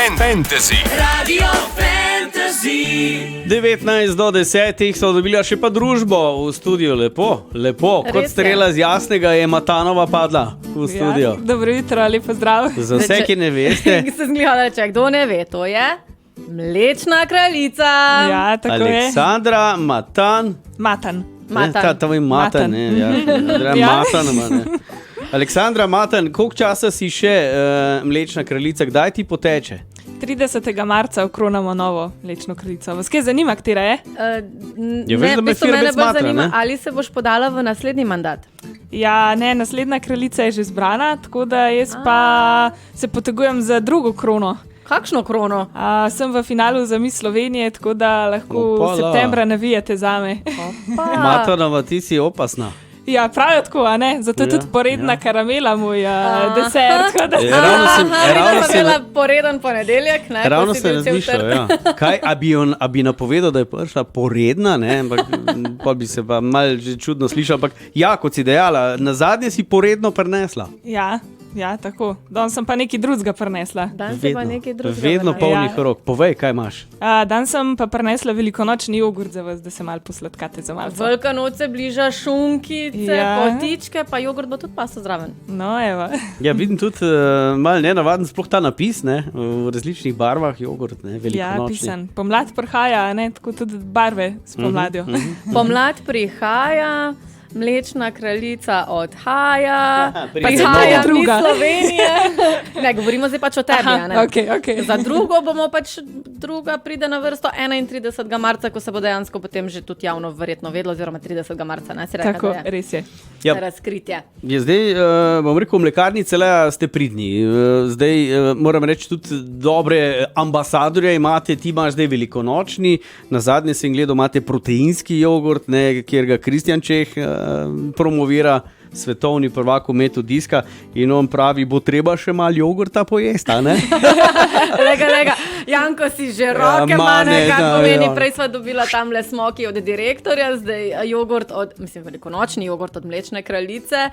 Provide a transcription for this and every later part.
Fantasy. Radio Fantasy. 19 do 10 so dobili še pa družbo v studiu. Lepo. Kot strela z jasnega je Matanova padla v studio. Dobro jutro, lepo zdrav. Za vse, ki ne veste. Sem gledala, kdo ne ve, to je Mlečna kraljica. Ja, tako Aleksandra Matan. Matan. Matan. Aleksandra Matan, koliko časa si še Mlečna kraljica? Kdaj ti poteče? 30. marca okronamo novo Mlečno kraljico. Vas kaj zanima, katera je? Veš, da me mene bolj smatra, zanima, ne? ali se boš podala v naslednji mandat. Ja, ne, naslednja kraljica je že zbrana, tako da jaz pa se potegujem za drugo krono. Kakšno krono? Sem v finalu za Miss Slovenije, tako da lahko septembra navijate zame. Matanova, ti si opasna. Ja, pravijo tako, a ne? Zato je tudi poredna karamela moj desert. Ravno sem imela poreden ponedeljek. Ravno sem razmišljal, ja. Kaj, a bi napovedal, da je prišla poredna, ne? Ampak pa bi se pa malo že čudno slišal. Ampak ja, kot si dejala, nazadnje si poredno prinesla. Ja, tako. Danes sem pa nekaj drugega prinesla. Vedno polnih rok. Povej, kaj imaš? Danes sem pa prinesla velikonočni jogurt za vas, da se malo posladkate za malce. Velika noč se bliža, šunkice, potičke, pa jogurt bo tudi paso zraven. No, evo. Ja, vidim tudi malo nenavaden, sploh ta napis, ne? V različnih barvah jogurt, ne? Velikonočni. Ja, pisan. Pomlad prihaja, ne? Tako tudi barve s pomladjo. Pomlad prihaja. Mlečna kraljica odhaja, prihaja druga Slovenije. Ne, govorimo zdaj pač o tebi. Okay. Za drugo bomo pač, druga pride na vrsto 31. marca, ko se bo dejansko potem že tudi javno verjetno vedlo, oziroma 30. marca. Ne, si reka, tako, res je. Ja. Razkritje. Ja, zdaj, bom rekel, v mlekarnici ste pridni. Zdaj, moram reči, tudi dobre ambasadorje imate, ti imaš zdaj velikonočni, nazadnje sem gledal, imate proteinski jogurt, ne, kjer ga Kristjan Čeh promovira, svetovni prvak v metu diska, in on pravi, bo treba še malo jogurta pojesti, a ne? Lega, Janko si že roke mane, kako pomeni, prej sva dobila tamle smoki od direktorja, zdaj jogurt velikonočni jogurt od Mlečne kraljice.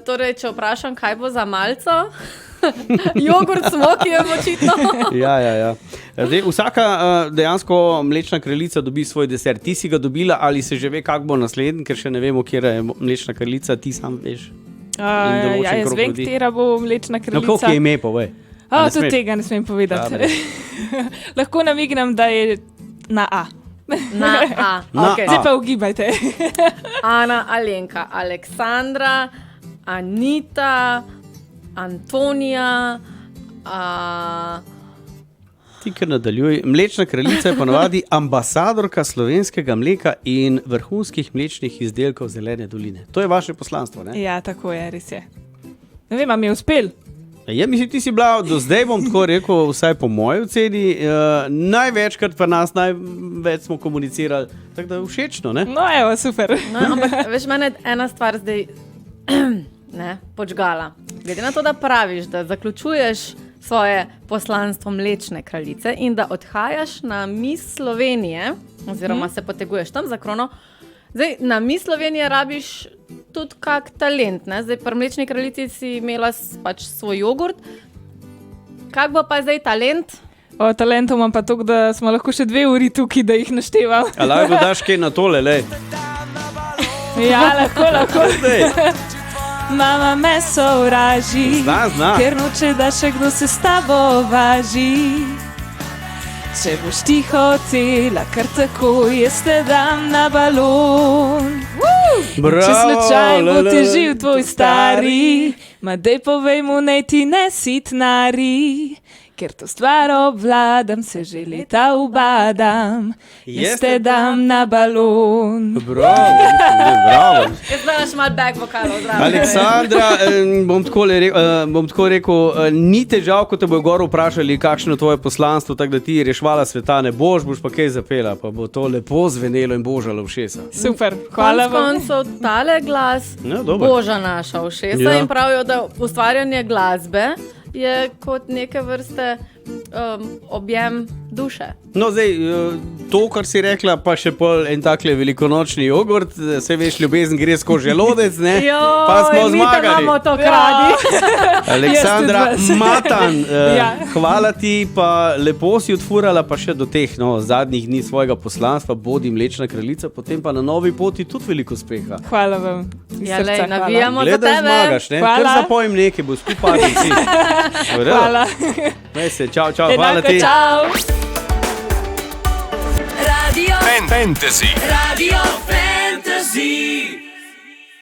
Torej, če vprašam, kaj bo za malco? Jogurt smoki je očitno. Ja. Zdaj, vsaka dejansko Mlečna kraljica dobi svoj desert. Ti si ga dobila, ali se že ve, kak bo naslednji, ker še ne vemo, kje je Mlečna kraljica, ti sam veš. Jaz vem, katera bo Mlečna kraljica. No, koliko je ime, povej? Tudi tega ne smem povedati. Lahko namignem, da je na A. Na A. Okay. Zdaj pa ugibajte. Ana, Alenka, Aleksandra, Anita, Antonija, Ti, ker nadaljuj. Mlečna kraljica je ponovadi ambasadorka slovenskega mleka in vrhunskih mlečnih izdelkov Zelene doline. To je vaše poslanstvo, ne? Ja, tako je, res je. Ne vem, mi je uspel? Ja, mislim, ti si bila do zdaj, bom tako rekel, vsaj po moji oceni, največkrat pa nas največ smo komunicirali, tako da všečno, ne? No, evo, super. No, ampak veš, mene ena stvar zdaj počgala. Glede na to, da praviš, da zaključuješ svoje poslanstvo Mlečne kraljice in da odhajaš na Miss Slovenije, oziroma se poteguješ tam za krono, zdaj na Miss Slovenije rabiš tudi kak talent, ne? Zdaj pri Mlečni kraljici si imela pač svoj jogurt. Kak bo pa zdaj talent? Talentov imam pa toliko, da smo lahko še 2 uri tukaj, da jih naštevam. A lahko daš kaj na tole, lej? Ja, lahko. Mama me sovraži, Zna. ker noče, da še kdo se s tabo važi. Če boš tiho cela, kar tako, jaz te dam na balon. Bravo, če slučaj bo te živ tvoj stari, ma dej povej mu, nej ti ne sitnari. Ker to stvar obvladam, se že leta ubadam, jaz te dam na balon. Bravo. Jaz znaš malo back vokalov zraven. Aleksandra, bom tako rekel, ni težav, ko te bojo gor vprašali, kakšno je tvoje poslanstvo, tako da ti rešvala sveta ne boš pa kaj zapela, pa bo to lepo zvenelo in božalo všesa. Super, hvala vam. Konec koncev tale glas boža naša všesa in pravijo, da ustvarjanje glasbe je kot neke vrste objem duše. No, zdaj, to, kar si rekla, pa še pol en takle velikonočni jogurt, se veš, ljubezen gre skozi želodec, ne? Pa smo zmagali. Imamo to kradi. Aleksandra Jaz tudi vas. Matan, Ja. hvala ti, pa lepo si odfurala pa še do teh zadnjih dni svojega poslanstva, bodi Mlečna kraljica, potem pa na novi poti tudi veliko uspeha. Hvala vam. Iz Ja, lej, srca hvala. navijamo za Gledaj, tebe. zmagaš, ne? Hvala. Kar zapojem nekaj, bo skupaj vsi. Hvala. Čau, hvala Enako, ti. čau. Radio Fantasy. Radio Fantasy.